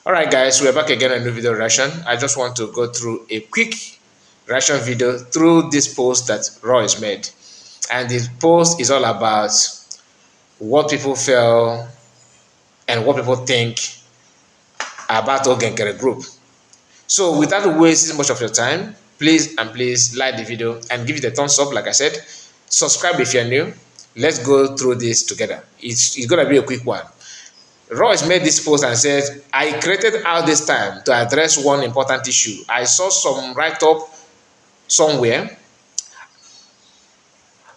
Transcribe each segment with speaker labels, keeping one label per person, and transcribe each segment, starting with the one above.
Speaker 1: Alright guys, we're back again on a new video reaction. I just want to go through a quick reaction video through this post that Royce made. And the post is all about what people feel and what people think about OGE NKERE group. So without wasting much of your time, please like the video and give it a thumbs up. Like I said, subscribe if you're new. Let's go through this together. It's gonna be a quick one. Royce made this post and said, I created out this time to address one important issue. I saw some write-up somewhere.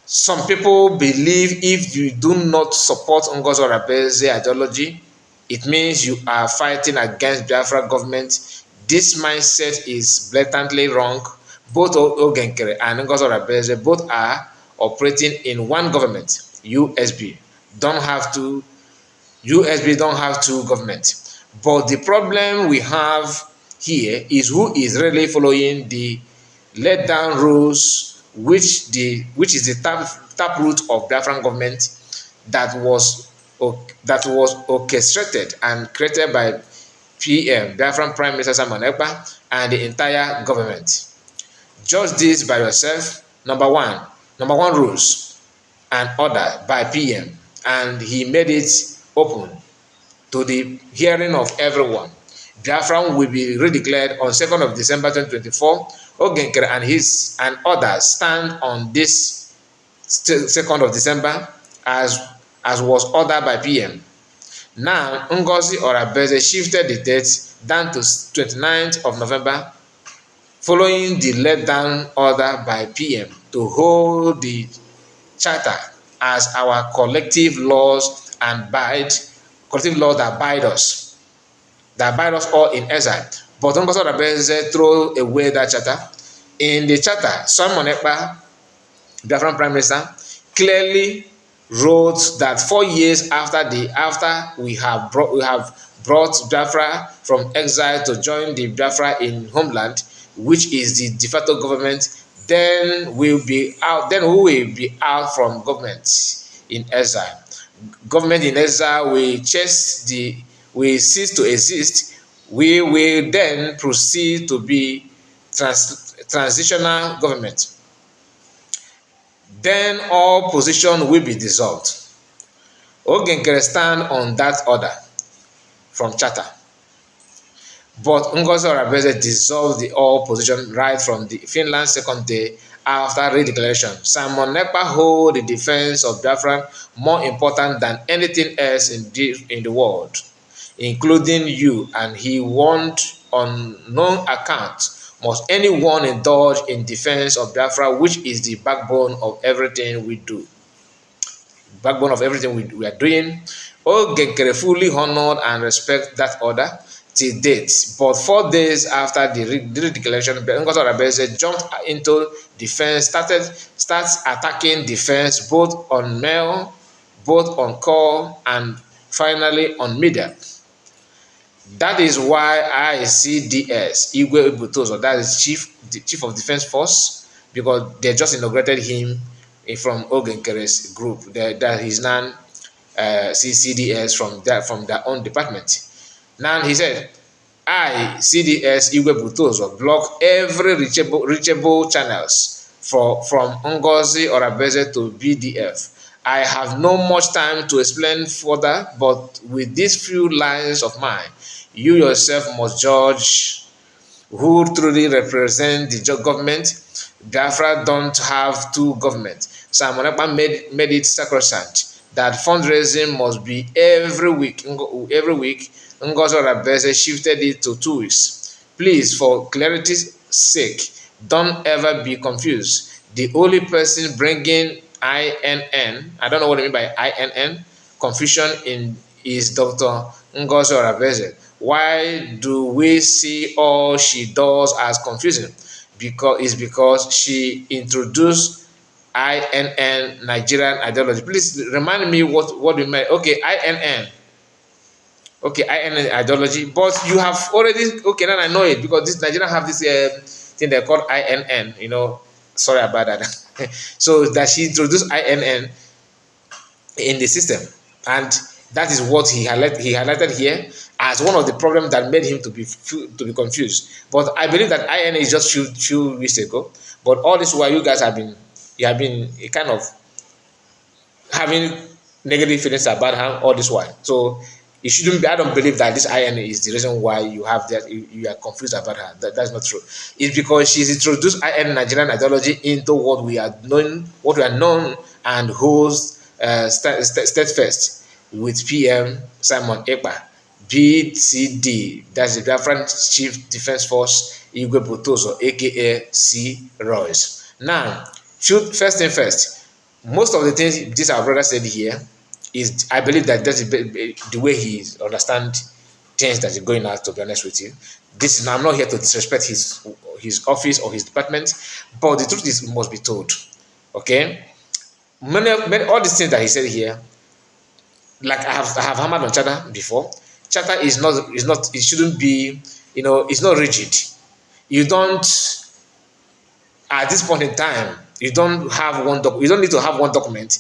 Speaker 1: Some people believe if you do not support NGOZI ORABUEZE ideology, it means you are fighting against Biafra government. This mindset is blatantly wrong. Both OGE NKERE and NGOZI ORABUEZE both are operating in one government, USB. USB don't have two governments. But the problem we have here is who is really following the let down rules, which is the tap root of Biafran government that was orchestrated and created by PM, Biafran Prime Minister Simon Ekpa, and the entire government. Judge this by yourself. Number one rules and order by PM, and he made it open to the hearing of everyone. Biafra will be redeclared on 2nd of December 2024. OGE NKERE and others stand on this 2nd of December as was ordered by PM. Now, NGOZI ORABUEZE shifted the date down to 29th of November following the let-down order by PM to hold the charter as our collective laws that bind us all in exile. But NGOZI ORABUEZE throw away that charter. In the charter, Simon Ekpa, Biafran Prime Minister, clearly wrote that 4 years after we have brought Biafra from exile to join the Biafra in homeland, which is the de facto government, then we will be out from government in exile. Government in exile will cease to exist. We will then proceed to be transitional government. Then all position will be dissolved. OGE NKERE stand on that order from charter. But NGOZI ORABUEZE dissolved the all position right from the Finland's second day after redeclaration. Simon Ekpa hold the defense of Biafra more important than anything else in the world, including you, and he warned on no account must anyone indulge in defense of Biafra, which is the backbone of everything we do. Backbone of everything we are doing. OGE NKERE fully honored and respect that order till date. But 4 days after the redeclaration, NGOZI ORABUEZE jumped into defense, starts attacking defense both on mail, both on call, and finally on media. That is why ICDS Igwe Butozo, that is chief of defense force, because they just inaugurated him from OGE NKERE's group. That he's now CDS from their own department. Now he said, I, CDS Igwe Butozo, block every reachable channels from NGOZI ORABUEZE to BDF. I have no much time to explain further, but with these few lines of mine, you yourself must judge who truly represent the government. Biafra don't have two governments. Simon Ekpa made it sacrosanct that fundraising must be every week. NGOZI ORABUEZE shifted it to 2 weeks. Please, for clarity's sake, don't ever be confused. The only person bringing INN, I don't know what I mean by INN, confusion is Dr. NGOZI ORABUEZE. Why do we see all she does as confusing? Because she introduced INN, Nigerian ideology. Please remind me what we meant. Okay, INN. Okay, INN ideology. But you have already, okay, now I know it, because this Nigeria have this thing they call INN, you know. Sorry about that. So that she introduced INN in the system, and that is what he highlighted here. as one of the problems that made him to be confused. But I believe that INA is just few weeks ago. But all this while, you guys have been kind of having negative feelings about her all this while. So it shouldn't be. I don't believe that this INA is the reason why you have that you are confused about her. That's not true. It's because she's introduced INA Nigerian ideology into what we are known and holds steadfast with PM Simon Ekpa, BCD, that's the Biafran Chief Defense Force Igwe Botozo, aka C. Royce. Now, first thing first, most of the things this our brother said here is, I believe that that's the way he understands things that are going out, to be honest with you. I'm not here to disrespect his office or his department, but the truth is, must be told. Okay? Many all these things that he said here, like I have hammered on charter before. Charter is not, it shouldn't be, it's not rigid. You don't, at this point in time, you don't need to have one document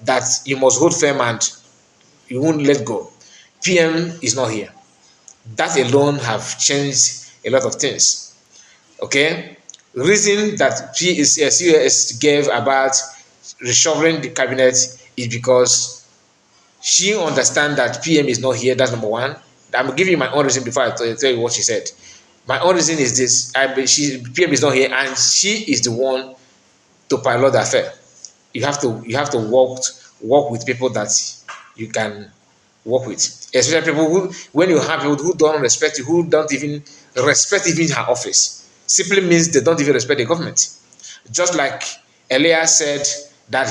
Speaker 1: that you must hold firm and you won't let go. PM is not here. That alone have changed a lot of things. Okay? Reason that COS gave about reshuffling the cabinet is because she understands that PM is not here. That's number one. I'm giving you my own reason before I tell you what she said. My own reason is this: PM is not here, and she is the one to pilot the affair. You have to work with people that you can work with, especially people who, when you have people who don't respect you, who don't even respect even her office, simply means they don't even respect the government. Just like Elias said that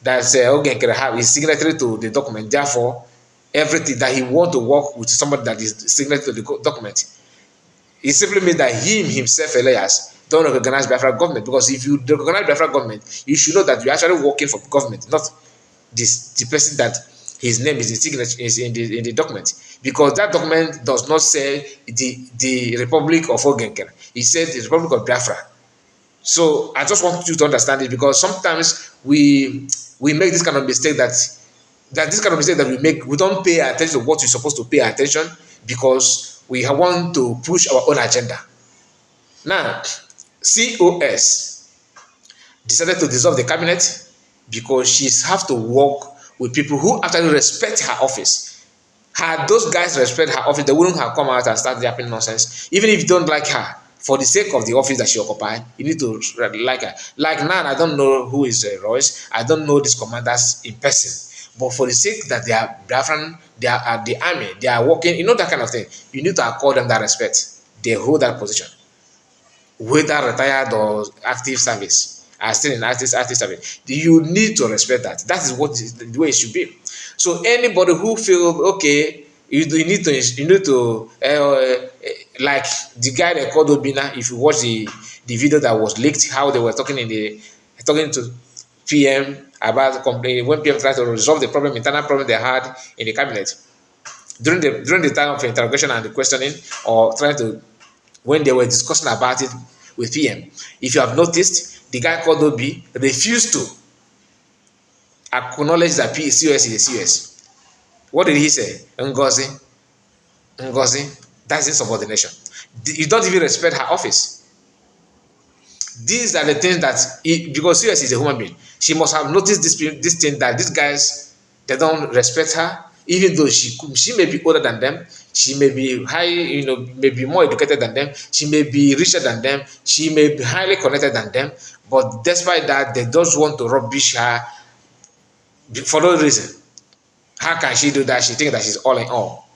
Speaker 1: OGE NKERE have his signatory to the document. Therefore, everything that he want to work with somebody that is signatory to the document, it simply means that himself, Elias, don't recognize Biafra government. Because if you recognize Biafra government, you should know that you're actually working for government, not the person that his name is in the document. Because that document does not say the Republic of OGE NKERE. It says the Republic of Biafra. So I just want you to understand it, because sometimes we make this kind of mistake that we make. We don't pay attention to what we're supposed to pay attention, because we want to push our own agenda. Now, COS decided to dissolve the cabinet because she have to work with people who actually respect her office. Had those guys respect her office, they wouldn't have come out and start yapping nonsense. Even if you don't like her, for the sake of the office that she occupies, you need to like her. Like now, I don't know who is Royce. I don't know these commanders in person. But for the sake that they are Biafran, they are at the army, they are working, that kind of thing, you need to accord them that respect. They hold that position, whether retired or active service, are still in active service. You need to respect that. That is what the way it should be. So anybody who feels okay, you need to like the guy they called Obina. If you watch the video that was leaked, how they were talking to PM about complaining when PM tried to resolve the internal problem they had in the cabinet during the time of interrogation and the questioning, or when they were discussing about it with PM. If you have noticed, the guy called Obi refused to acknowledge that COS is a COS. What did he say? NGOZI, that's insubordination. You don't even respect her office. These are the things that, because COS is a human being, she must have noticed this thing, that these guys, they don't respect her, even though she may be older than them, she may be may be more educated than them, she may be richer than them, she may be highly connected than them, but despite that, they don't want to rubbish her for no reason. How can she do that? She thinks that she's all in all,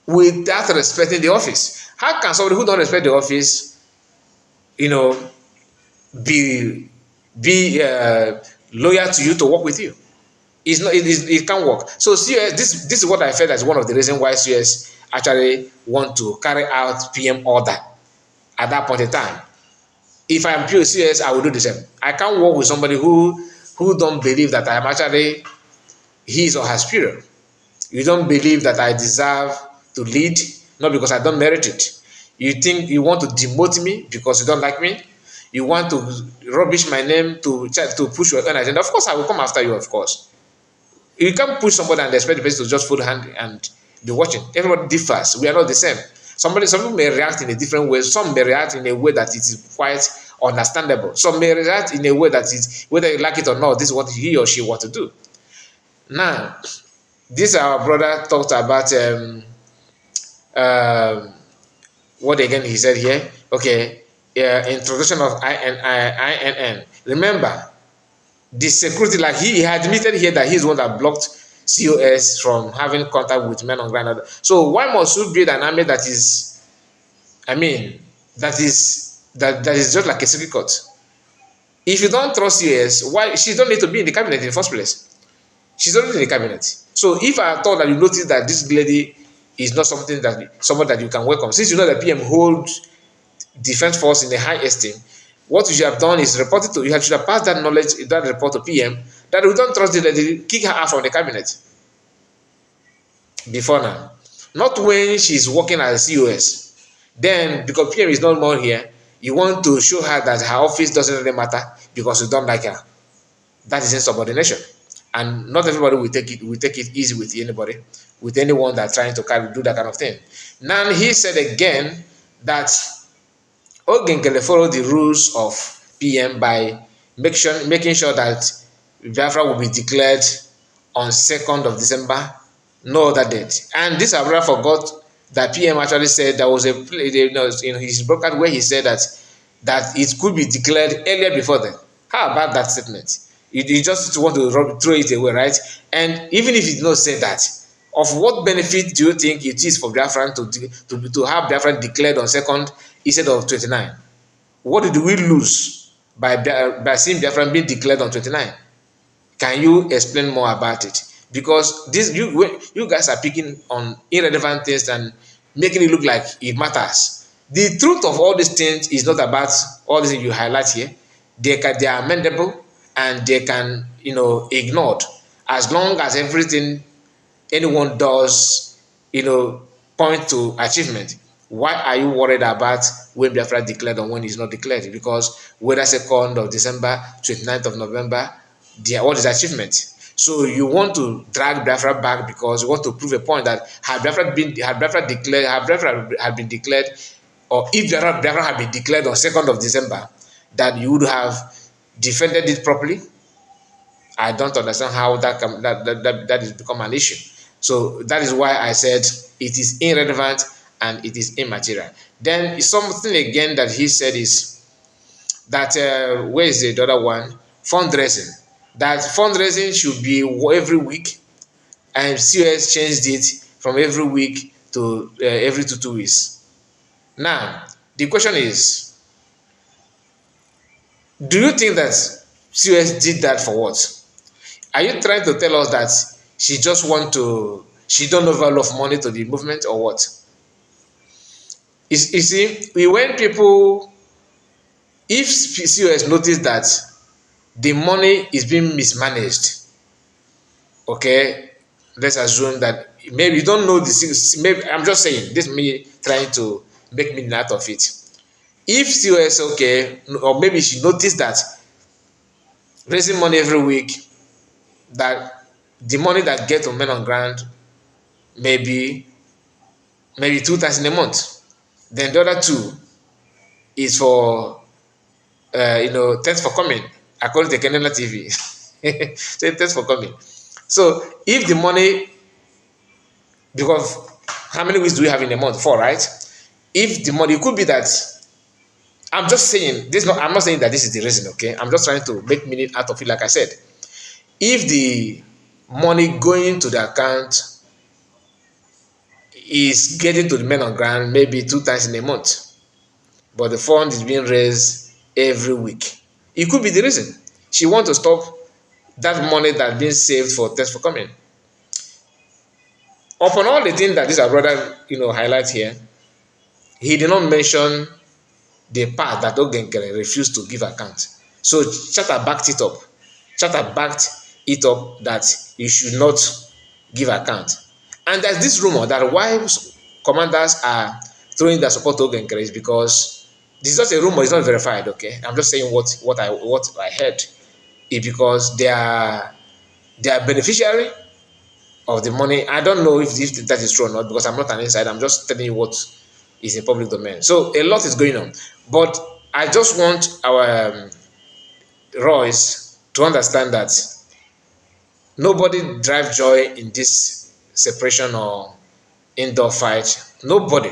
Speaker 1: without respecting the office. How can somebody who don't respect the office, be loyal to you, to work with you? It can't work. So COS, this is what I felt as one of the reasons why COS actually want to carry out PM order at that point in time. If I'm pure COS, I will do the same. I can't work with somebody who don't believe that I am actually his or her superior. You don't believe that I deserve to lead, not because I don't merit it. You think you want to demote me because you don't like me? You want to rubbish my name to push your own agenda? Of course, I will come after you, of course. You can't push somebody and expect the person to just fold hand and be watching. Everybody differs. We are not the same. Some people may react in a different way. Some may react in a way that it is quite understandable. Some may react in a way that is, whether you like it or not, this is what he or she want to do. Now, this our brother talked about what again he said here. Okay, introduction of INN. Remember, the security, like he admitted here that he's the one that blocked COS from having contact with men on ground. So why must you build an army that is, I mean, that is just like a secret court? If you don't trust COS, why she don't need to be in the cabinet in the first place? She's already in the cabinet. So if I thought that you notice that this lady is not somebody that you can welcome, since you know that PM holds defense force in a high esteem, what you should have done is report it to, you should have passed that knowledge, that report to PM, that we don't trust the lady, kick her out from the cabinet before now. Not when she's working as a COS. Then, because PM is not more here, you want to show her that her office doesn't really matter because you don't like her. That is insubordination. And not everybody will take it easy with anybody, with anyone that's trying to do that kind of thing. Now he said again that OGE follow the rules of PM by making sure that Biafra will be declared on 2nd of December, no other date. And this Abra forgot that PM actually said there was in his broadcast where he said that it could be declared earlier before then. How about that statement? You just want to throw it away, right? And even if you did not say that, of what benefit do you think it is for Biafran to have Biafran declared on 2nd instead of 29? What did we lose by seeing Biafran being declared on 29? Can you explain more about it? Because you guys are picking on irrelevant things and making it look like it matters. The truth of all these things is not about all these things you highlight here. They are amendable and they can, ignored, as long as everything anyone does, point to achievement. Why are you worried about when Biafra declared or when it's not declared? Because whether 2nd of December, 29th of November, what is achievement? So you want to drag Biafra back because you want to prove a point that had Biafra been declared, or if Biafra had been declared on 2nd of December, that you would have defended it properly. I don't understand how that has become an issue. So that is why I said it is irrelevant and it is immaterial. Then something again that he said is that where is the other one? Fundraising. That fundraising should be every week, and COS changed it from every week to every 2 weeks. Now the question is, do you think that COS did that for what? Are you trying to tell us that she just she don't know value of money to the movement, or what? You see, when people, if COS notice that the money is being mismanaged, okay, let's assume that maybe you don't know this. Maybe I'm just saying this, me trying to make meaning out of it. If COS, okay, or maybe she noticed that raising money every week, that the money that get to men on ground maybe 2 times in a month, then the other 2 is for thanks for coming, according to Canada TV. Say thanks for coming. So if the money, because how many weeks do we have in a month? 4, right? If the money, it could be that, I'm just saying this. I'm not saying that this is the reason, okay? I'm just trying to make meaning out of it. Like I said, if the money going to the account is getting to the men on ground maybe 2 times in a month, but the fund is being raised every week, it could be the reason. She wants to stop that money that's being saved for test for coming. Upon all the things that this our brother highlight here, he did not mention the part that OGE refused to give account. So Chatter backed it up. Chatter backed it up that you should not give account. And there's this rumor that why commanders are throwing their support to OGE is because this is just a rumor, it's not verified, okay? I'm just saying what I heard. It's because they are beneficiary of the money. I don't know if that is true or not because I'm not an insider. I'm just telling you what is in public domain. So a lot is going on. But I just want our Royce to understand that nobody drive joy in this separation or indoor fight. Nobody.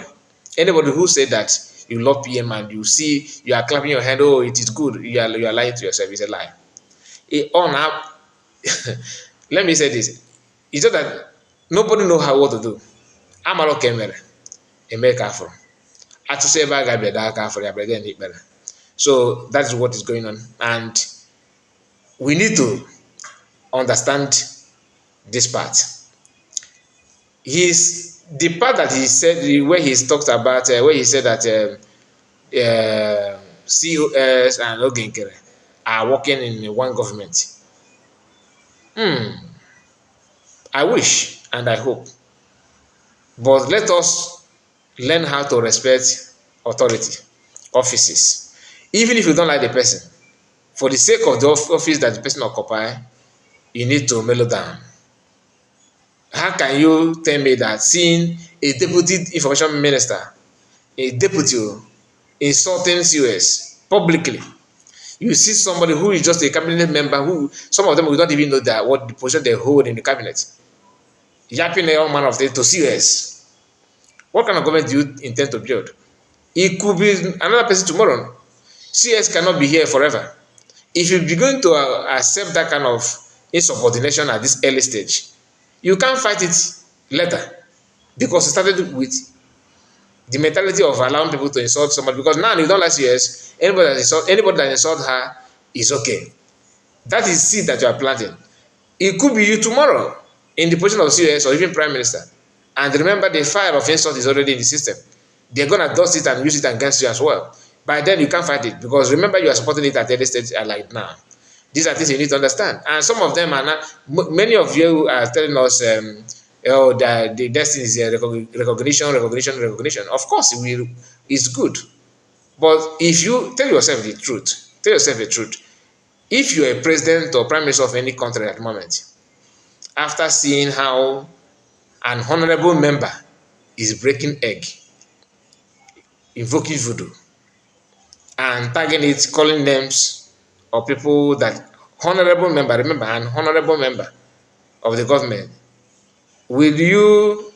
Speaker 1: Anybody who said that you love PM and you see you are clapping your hand, oh, it is good, you are lying to yourself. It's a lie. On up, let me say this. It's just that nobody know what to do. Amaro kemere, eme kafro. Atuse ebe a ga-abịa daa aka afọ ya bịa n'ikpere. So that is what is going on, and we need to understand this part. The part that he said, where he talked about, where he said that COS and OGE NKERE are working in one government. I wish and I hope, but let us learn how to respect authority, offices, even if you don't like the person. For the sake of the office that the person occupy, you need to mellow down. How can you tell me that seeing a deputy information minister, a deputy insulting COS publicly, you see somebody who is just a cabinet member, who some of them we don't even know that what the position they hold in the cabinet, yapping all manner of things to COS. What kind of government do you intend to build? It could be another person tomorrow. CS cannot be here forever. If you begin to accept that kind of insubordination at this early stage, you can't fight it later, because it started with the mentality of allowing people to insult somebody. Because now you don't like CS, anybody that insult her is okay. That is seed that you are planting. It could be you tomorrow in the position of CS or even Prime Minister. And remember, the fire of insult is already in the system. They're going to dust it and use it against you as well. By then, you can't fight it, because remember, you are supporting it at early stage like now. These are things you need to understand. And some of them are not, many of you are telling us, oh, that the destiny is recognition. Of course, it's good. But if you tell yourself the truth, if you're a president or prime minister of any country at the moment, after seeing how an honorable member is breaking egg, invoking voodoo, and tagging it, calling names of people that honorable member, remember, an honorable member of the government, will you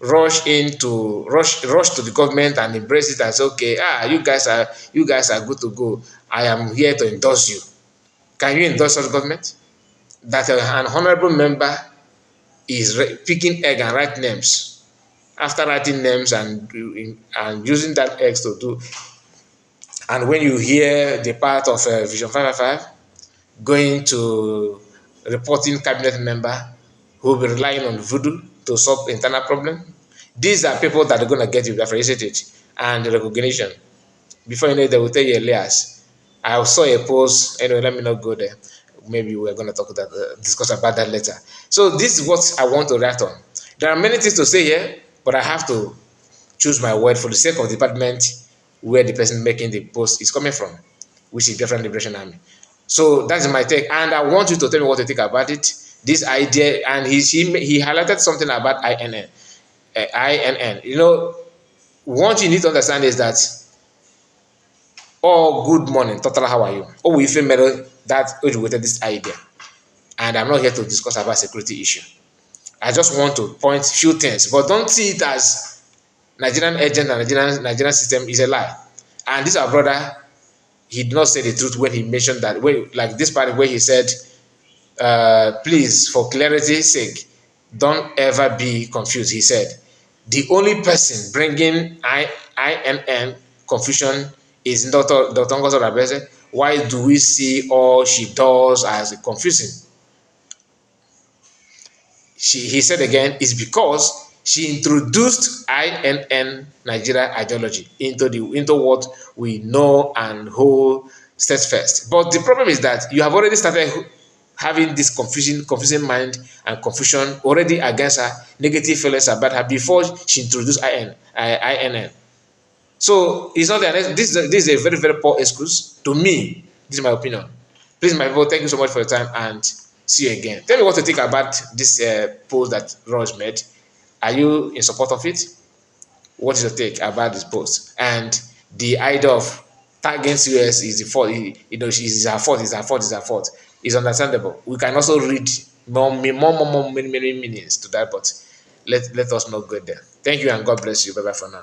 Speaker 1: rush to the government and embrace it as okay? You guys are good to go. I am here to endorse you. Can you endorse such government? That an honorable member is picking egg and write names. After writing names and using that eggs to do. And when you hear the part of Vision 555 going to reporting cabinet member who will be relying on voodoo to solve internal problem, these are people that are going to get you the it and the recognition. Before you know it, they will tell you, Elias, I saw a post. Anyway, let me not go there. Maybe we're going to discuss about that later. So this is what I want to react on. There are many things to say here, but I have to choose my word for the sake of the department where the person making the post is coming from, which is Different Liberation Army. So that's my take, and I want you to tell me what you think about it. This idea, and he highlighted something about INN. You know, what you need to understand is that, oh, good morning, total, how are you? Oh, we feel that originated this idea, and I'm not here to discuss about security issue. I just want to point few things, but don't see it as Nigerian agent and Nigerian system is a lie. And this our brother, he did not say the truth when he mentioned that, like this part where he said, please, for clarity's sake, don't ever be confused. He said, the only person bringing INN confusion is Dr. NGOZI ORABUEZE. Why do we see all she does as confusing? He said again, it's because she introduced INN Nigeria ideology into what we know and hold steadfast. But the problem is that you have already started having this confusing mind and confusion already against her, negative feelings about her before she introduced INN. So it's not that this is a very, very poor excuse to me. This is my opinion. Please, my people, thank you so much for your time, and See you again. Tell me what you think about this post that Raj made. Are you in support of it? What is your take about this post? And the idea of tagging US is the fault, is her fault, is her fault, is her fault, is understandable. We can also read many meanings to that, but let us not go there. Thank you and God bless you. Bye bye for now.